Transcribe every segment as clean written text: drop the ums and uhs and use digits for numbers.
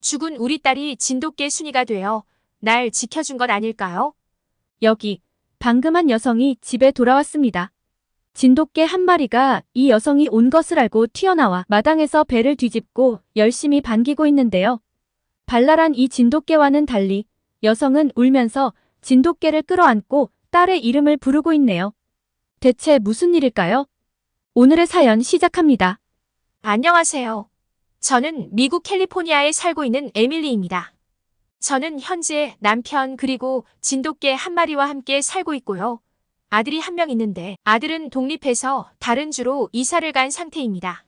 죽은 우리 딸이 진돗개 순이가 되어 날 지켜준 것 아닐까요? 여기, 방금 한 여성이 집에 돌아왔습니다. 진돗개 한 마리가 이 여성이 온 것을 알고 튀어나와 마당에서 배를 뒤집고 열심히 반기고 있는데요. 발랄한 이 진돗개와는 달리 여성은 울면서 진돗개를 끌어안고 딸의 이름을 부르고 있네요. 대체 무슨 일일까요? 오늘의 사연 시작합니다. 안녕하세요. 저는 미국 캘리포니아에 살고 있는 에밀리입니다. 저는 현재 남편 그리고 진돗개 한 마리와 함께 살고 있고요. 아들이 한 명 있는데 아들은 독립해서 다른 주로 이사를 간 상태입니다.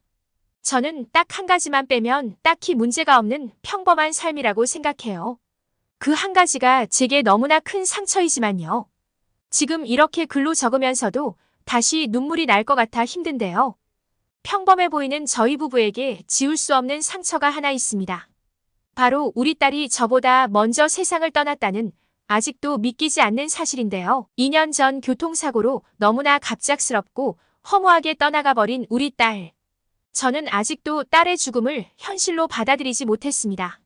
저는 딱 한 가지만 빼면 딱히 문제가 없는 평범한 삶이라고 생각해요. 그 한 가지가 제게 너무나 큰 상처이지만요. 지금 이렇게 글로 적으면서도 다시 눈물이 날 것 같아 힘든데요. 평범해 보이는 저희 부부에게 지울 수 없는 상처가 하나 있습니다. 바로 우리 딸이 저보다 먼저 세상을 떠났다는 아직도 믿기지 않는 사실인데요. 2년 전 교통사고로 너무나 갑작스럽고 허무하게 떠나가 버린 우리 딸. 저는 아직도 딸의 죽음을 현실로 받아들이지 못했습니다.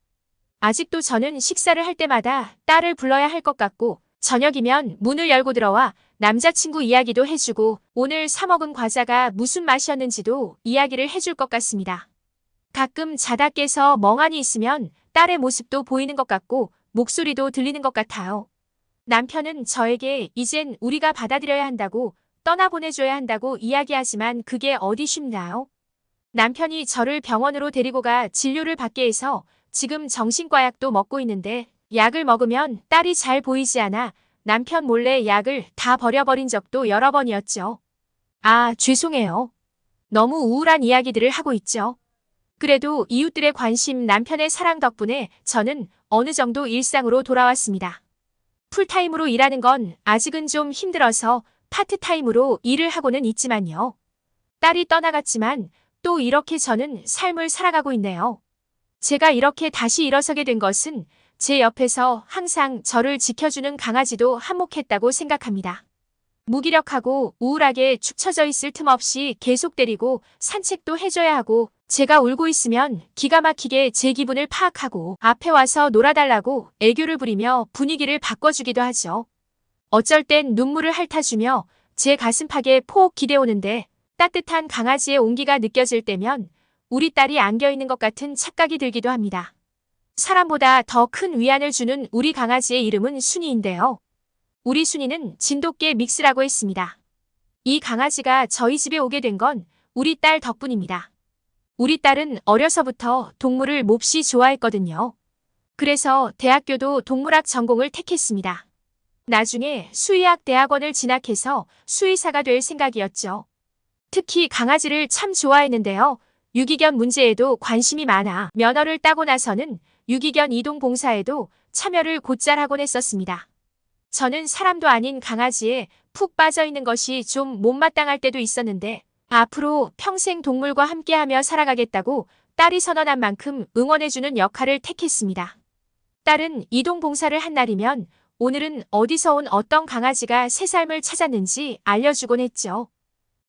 아직도 저는 식사를 할 때마다 딸을 불러야 할 것 같고 저녁이면 문을 열고 들어와 남자친구 이야기도 해주고 오늘 사 먹은 과자가 무슨 맛이었는지도 이야기를 해줄 것 같습니다. 가끔 자다 깨서 멍하니 있으면 딸의 모습도 보이는 것 같고 목소리도 들리는 것 같아요. 남편은 저에게 이젠 우리가 받아들여야 한다고 떠나보내줘야 한다고 이야기하지만 그게 어디 쉽나요? 남편이 저를 병원으로 데리고 가 진료를 받게 해서 지금 정신과 약도 먹고 있는데 약을 먹으면 딸이 잘 보이지 않아 남편 몰래 약을 다 버려버린 적도 여러 번이었죠. 아, 죄송해요. 너무 우울한 이야기들을 하고 있죠. 그래도 이웃들의 관심, 남편의 사랑 덕분에 저는 어느 정도 일상으로 돌아왔습니다. 풀타임으로 일하는 건 아직은 좀 힘들어서 파트타임으로 일을 하고는 있지만요. 딸이 떠나갔지만 또 이렇게 저는 삶을 살아가고 있네요. 제가 이렇게 다시 일어서게 된 것은 제 옆에서 항상 저를 지켜주는 강아지도 한몫했다고 생각합니다. 무기력하고 우울하게 축 처져 있을 틈 없이 계속 때리고 산책도 해줘야 하고 제가 울고 있으면 기가 막히게 제 기분을 파악하고 앞에 와서 놀아달라고 애교를 부리며 분위기를 바꿔주기도 하죠. 어쩔 땐 눈물을 핥아주며 제 가슴팍에 포옥 기대오는데 따뜻한 강아지의 온기가 느껴질 때면 우리 딸이 안겨있는 것 같은 착각이 들기도 합니다. 사람보다 더 큰 위안을 주는 우리 강아지의 이름은 순이인데요. 우리 순이는 진돗개 믹스라고 했습니다. 이 강아지가 저희 집에 오게 된 건 우리 딸 덕분입니다. 우리 딸은 어려서부터 동물을 몹시 좋아했거든요. 그래서 대학교도 동물학 전공을 택했습니다. 나중에 수의학 대학원을 진학해서 수의사가 될 생각이었죠. 특히 강아지를 참 좋아했는데요. 유기견 문제에도 관심이 많아 면허를 따고 나서는 유기견 이동 봉사에도 참여를 곧잘 하곤 했었습니다. 저는 사람도 아닌 강아지에 푹 빠져 있는 것이 좀 못마땅할 때도 있었는데 앞으로 평생 동물과 함께하며 살아가겠다고 딸이 선언한 만큼 응원해주는 역할을 택했습니다. 딸은 이동 봉사를 한 날이면 오늘은 어디서 온 어떤 강아지가 새 삶을 찾았는지 알려주곤 했죠.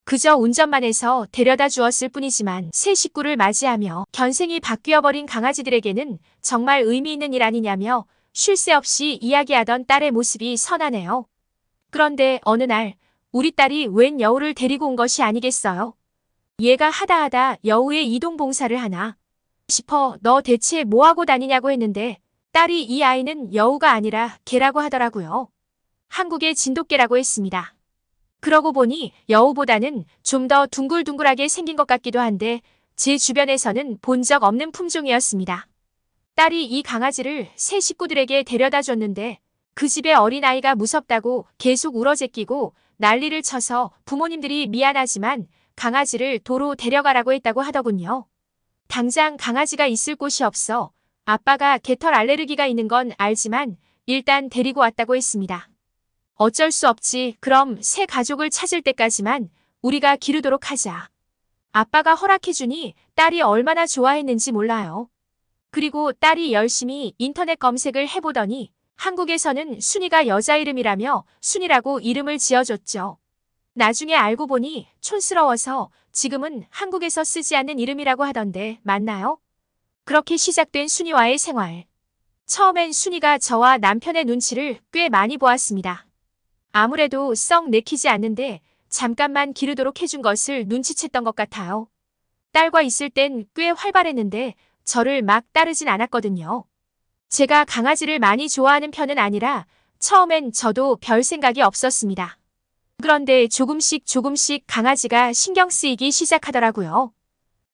그저 운전만 해서 데려다 주었을 뿐이지만 새 식구를 맞이하며 견생이 바뀌어버린 강아지들에게는 정말 의미 있는 일 아니냐며 쉴 새 없이 이야기하던 딸의 모습이 선하네요. 그런데 어느 날 우리 딸이 웬 여우를 데리고 온 것이 아니겠어요? 얘가 하다 여우의 이동 봉사를 하나 싶어 너 대체 뭐하고 다니냐고 했는데 딸이 이 아이는 여우가 아니라 개라고 하더라고요. 한국의 진돗개라고 했습니다. 그러고 보니 여우보다는 좀 더 둥글둥글하게 생긴 것 같기도 한데 제 주변에서는 본 적 없는 품종이었습니다. 딸이 이 강아지를 새 식구들에게 데려다 줬는데 그 집의 어린아이가 무섭다고 계속 울어제끼고 난리를 쳐서 부모님들이 미안하지만 강아지를 도로 데려가라고 했다고 하더군요. 당장 강아지가 있을 곳이 없어 아빠가 개털 알레르기가 있는 건 알지만 일단 데리고 왔다고 했습니다. 어쩔 수 없지. 그럼 새 가족을 찾을 때까지만 우리가 기르도록 하자. 아빠가 허락해주니 딸이 얼마나 좋아했는지 몰라요. 그리고 딸이 열심히 인터넷 검색을 해보더니 한국에서는 순이가 여자 이름이라며 순이라고 이름을 지어줬죠. 나중에 알고 보니 촌스러워서 지금은 한국에서 쓰지 않는 이름이라고 하던데 맞나요? 그렇게 시작된 순이와의 생활. 처음엔 순이가 저와 남편의 눈치를 꽤 많이 보았습니다. 아무래도 썩 내키지 않는데 잠깐만 기르도록 해준 것을 눈치챘던 것 같아요. 딸과 있을 땐 꽤 활발했는데 저를 막 따르진 않았거든요. 제가 강아지를 많이 좋아하는 편은 아니라 처음엔 저도 별 생각이 없었습니다. 그런데 조금씩 강아지가 신경 쓰이기 시작하더라고요.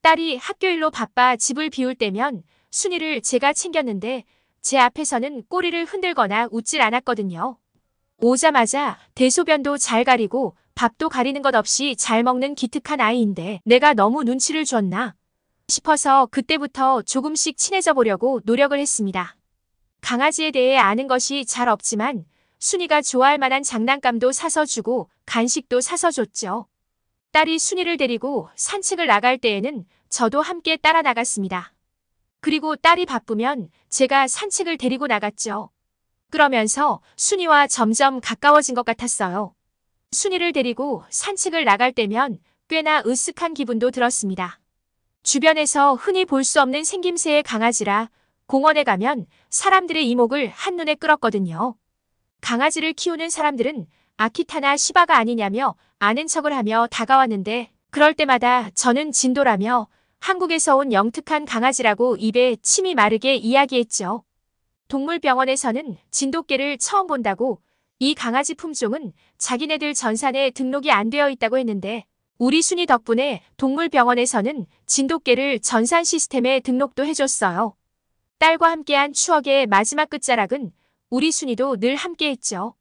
딸이 학교 일로 바빠 집을 비울 때면 순이를 제가 챙겼는데 제 앞에서는 꼬리를 흔들거나 웃질 않았거든요. 오자마자 대소변도 잘 가리고 밥도 가리는 것 없이 잘 먹는 기특한 아이인데 내가 너무 눈치를 줬나 싶어서 그때부터 조금씩 친해져 보려고 노력을 했습니다. 강아지에 대해 아는 것이 잘 없지만 순이가 좋아할 만한 장난감도 사서 주고 간식도 사서 줬죠. 딸이 순이를 데리고 산책을 나갈 때에는 저도 함께 따라 나갔습니다. 그리고 딸이 바쁘면 제가 산책을 데리고 나갔죠. 그러면서 순이와 점점 가까워진 것 같았어요. 순이를 데리고 산책을 나갈 때면 꽤나 으쓱한 기분도 들었습니다. 주변에서 흔히 볼 수 없는 생김새의 강아지라 공원에 가면 사람들의 이목을 한눈에 끌었거든요. 강아지를 키우는 사람들은 아키타나 시바가 아니냐며 아는 척을 하며 다가왔는데 그럴 때마다 저는 진도라며 한국에서 온 영특한 강아지라고 입에 침이 마르게 이야기했죠. 동물병원에서는 진돗개를 처음 본다고 이 강아지 품종은 자기네들 전산에 등록이 안 되어 있다고 했는데 우리 순이 덕분에 동물병원에서는 진돗개를 전산 시스템에 등록도 해줬어요. 딸과 함께한 추억의 마지막 끝자락은 우리 순이도 늘 함께했죠.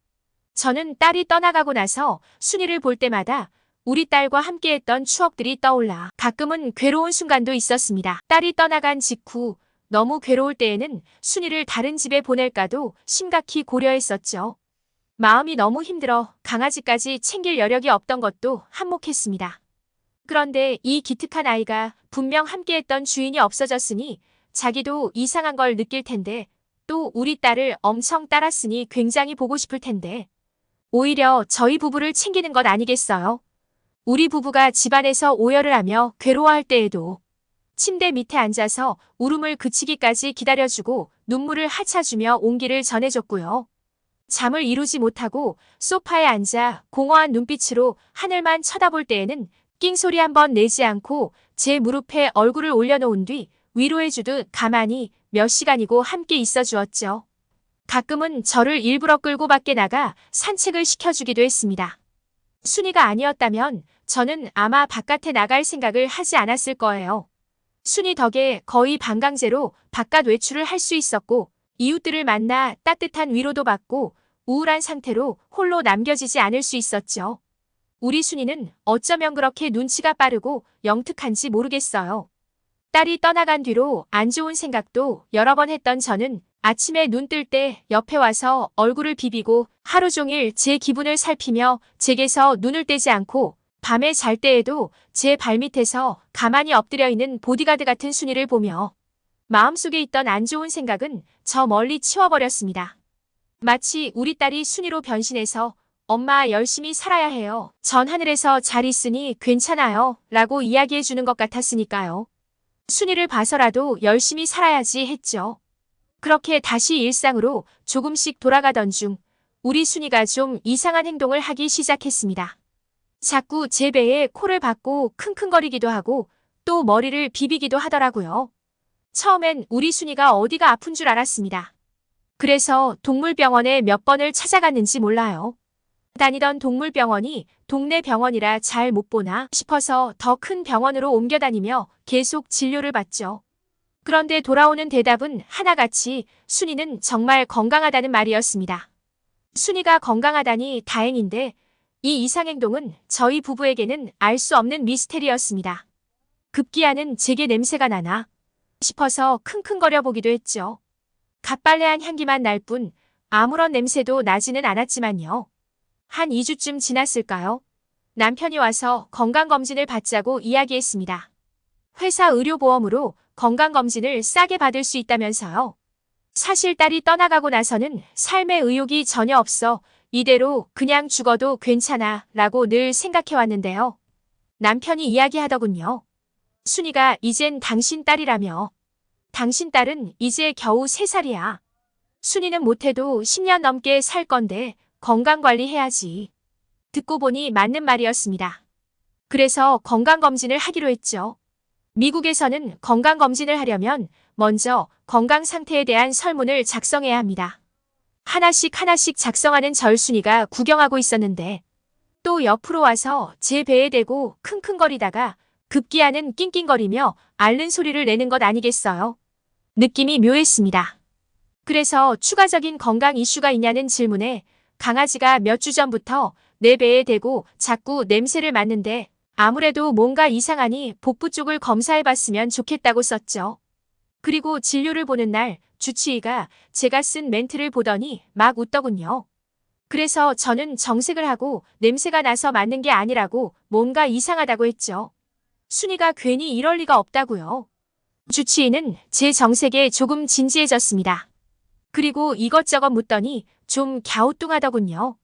저는 딸이 떠나가고 나서 순이를 볼 때마다 우리 딸과 함께했던 추억들이 떠올라 가끔은 괴로운 순간도 있었습니다. 딸이 떠나간 직후 너무 괴로울 때에는 순이를 다른 집에 보낼까도 심각히 고려했었죠. 마음이 너무 힘들어 강아지까지 챙길 여력이 없던 것도 한몫했습니다. 그런데 이 기특한 아이가 분명 함께했던 주인이 없어졌으니 자기도 이상한 걸 느낄 텐데 또 우리 딸을 엄청 따랐으니 굉장히 보고 싶을 텐데 오히려 저희 부부를 챙기는 것 아니겠어요? 우리 부부가 집안에서 오열을 하며 괴로워할 때에도 침대 밑에 앉아서 울음을 그치기까지 기다려주고 눈물을 핥아주며 온기를 전해줬고요. 잠을 이루지 못하고 소파에 앉아 공허한 눈빛으로 하늘만 쳐다볼 때에는 낑소리 한번 내지 않고 제 무릎에 얼굴을 올려놓은 뒤 위로해주듯 가만히 몇 시간이고 함께 있어 주었죠. 가끔은 저를 일부러 끌고 밖에 나가 산책을 시켜주기도 했습니다. 순이가 아니었다면 저는 아마 바깥에 나갈 생각을 하지 않았을 거예요. 순이 덕에 거의 반강제로 바깥 외출을 할 수 있었고 이웃들을 만나 따뜻한 위로도 받고 우울한 상태로 홀로 남겨지지 않을 수 있었죠. 우리 순이는 어쩌면 그렇게 눈치가 빠르고 영특한지 모르겠어요. 딸이 떠나간 뒤로 안 좋은 생각도 여러 번 했던 저는 아침에 눈 뜰 때 옆에 와서 얼굴을 비비고 하루 종일 제 기분을 살피며 제게서 눈을 떼지 않고 밤에 잘 때에도 제 발밑에서 가만히 엎드려 있는 보디가드 같은 순이를 보며 마음속에 있던 안 좋은 생각은 저 멀리 치워버렸습니다. 마치 우리 딸이 순이로 변신해서 엄마 열심히 살아야 해요. 전 하늘에서 잘 있으니 괜찮아요. 라고 이야기해 주는 것 같았으니까요. 순이를 봐서라도 열심히 살아야지 했죠. 그렇게 다시 일상으로 조금씩 돌아가던 중 우리 순이가 좀 이상한 행동을 하기 시작했습니다. 자꾸 제 배에 코를 박고 킁킁거리기도 하고 또 머리를 비비기도 하더라고요. 처음엔 우리 순이가 어디가 아픈 줄 알았습니다. 그래서 동물병원에 몇 번을 찾아갔는지 몰라요. 다니던 동물병원이 동네 병원이라 잘 못 보나 싶어서 더 큰 병원으로 옮겨 다니며 계속 진료를 받죠. 그런데 돌아오는 대답은 하나같이 순이는 정말 건강하다는 말이었습니다. 순이가 건강하다니 다행인데 이 이상행동은 저희 부부에게는 알 수 없는 미스테리였습니다. 급기야는 제게 냄새가 나나 싶어서 킁킁거려 보기도 했죠. 갓빨래한 향기만 날 뿐 아무런 냄새도 나지는 않았지만요. 한 2주쯤 지났을까요? 남편이 와서 건강검진을 받자고 이야기했습니다. 회사 의료보험으로 건강검진을 싸게 받을 수 있다면서요. 사실 딸이 떠나가고 나서는 삶의 의욕이 전혀 없어 이대로 그냥 죽어도 괜찮아 라고 늘 당신 딸은 이제 겨우 3살이야. 순이는 못해도 10년 넘게 살 건데 건강관리해야지. 듣고 보니 맞는 말이었습니다. 그래서 건강검진을 하기로 했죠. 미국에서는 건강검진을 하려면 먼저 건강 상태에 대한 설문을 작성해야 합니다. 하나씩 하나씩 작성하는 절순이가 구경하고 있었는데 또 옆으로 와서 제 배에 대고 킁킁거리다가 급기야는 낑낑거리며 앓는 소리를 내는 것 아니겠어요? 느낌이 묘했습니다. 그래서 추가적인 건강 이슈가 있냐는 질문에 강아지가 몇 주 전부터 내 배에 대고 자꾸 냄새를 맡는데 아무래도 뭔가 이상하니 복부 쪽을 검사해봤으면 좋겠다고 썼죠. 그리고 진료를 보는 날 주치의가 제가 쓴 멘트를 보더니 막 웃더군요. 그래서 저는 정색을 하고 냄새가 나서 맡는 게 아니라고 뭔가 이상하다고 했죠. 순이가 괜히 이럴 리가 없다고요. 주치의는 제 정색에 조금 진지해졌습니다. 그리고 이것저것 묻더니 좀 갸우뚱하더군요.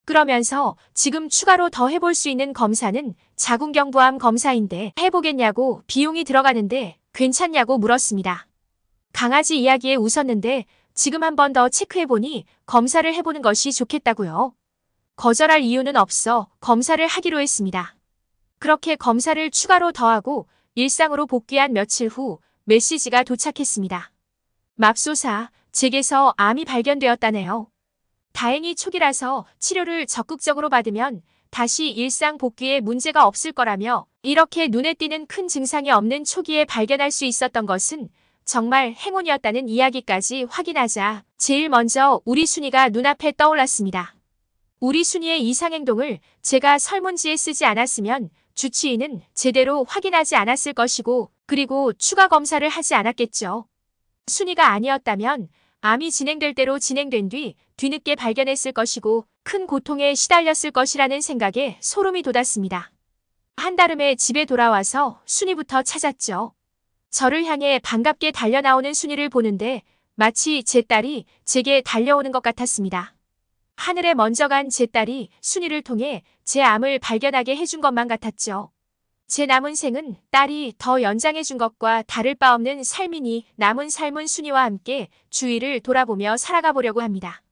그러면서 지금 추가로 더 해볼 수 있는 검사는 자궁경부암 검사인데 해보겠냐고 비용이 들어가는데 괜찮냐고 물었습니다. 강아지 이야기에 웃었는데 지금 한 번 더 체크해보니 검사를 해보는 것이 좋겠다고요. 거절할 이유는 없어 검사를 하기로 했습니다. 그렇게 검사를 추가로 더하고 일상으로 복귀한 며칠 후 메시지가 도착했습니다. 맙소사, 제게서 암이 발견되었다네요. 다행히 초기라서 치료를 적극적으로 받으면 다시 일상 복귀에 문제가 없을 거라며 이렇게 눈에 띄는 큰 증상이 없는 초기에 발견할 수 있었던 것은 정말 행운이었다는 이야기까지 확인하자 제일 먼저 우리 순이가 눈앞에 떠올랐습니다. 우리 순이의 이상행동을 제가 설문지에 쓰지 않았으면 주치의는 제대로 확인하지 않았을 것이고 그리고 추가 검사를 하지 않았겠죠. 순이가 아니었다면 암이 진행될 대로 진행된 뒤 뒤늦게 발견했을 것이고 큰 고통에 시달렸을 것이라는 생각에 소름이 돋았습니다. 한달음에 집에 돌아와서 순이부터 찾았죠. 저를 향해 반갑게 달려나오는 순이를 보는데 마치 제 딸이 제게 달려오는 것 같았습니다. 하늘에 먼저 간 제 딸이 순이를 통해 제 암을 발견하게 해준 것만 같았죠. 제 남은 생은 딸이 더 연장해준 것과 다를 바 없는 삶이니 남은 삶은 순이와 함께 주위를 돌아보며 살아가 보려고 합니다.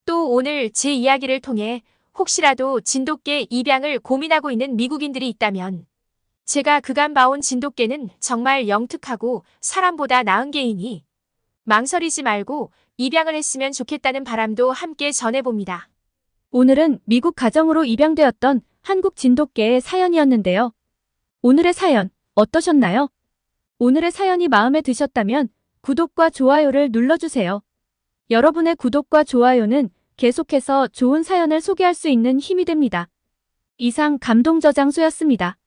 또 오늘 제 이야기를 통해 혹시라도 진돗개 입양을 고민하고 있는 미국인들이 있다면 제가 그간 봐온 진돗개는 정말 영특하고 사람보다 나은 개이니 망설이지 말고 입양을 했으면 좋겠다는 바람도 함께 전해봅니다. 오늘은 미국 가정으로 입양되었던 한국 진돗개의 사연이었는데요. 오늘의 사연 어떠셨나요? 오늘의 사연이 마음에 드셨다면 구독과 좋아요를 눌러주세요. 여러분의 구독과 좋아요는 계속해서 좋은 사연을 소개할 수 있는 힘이 됩니다. 이상 감동저장소였습니다.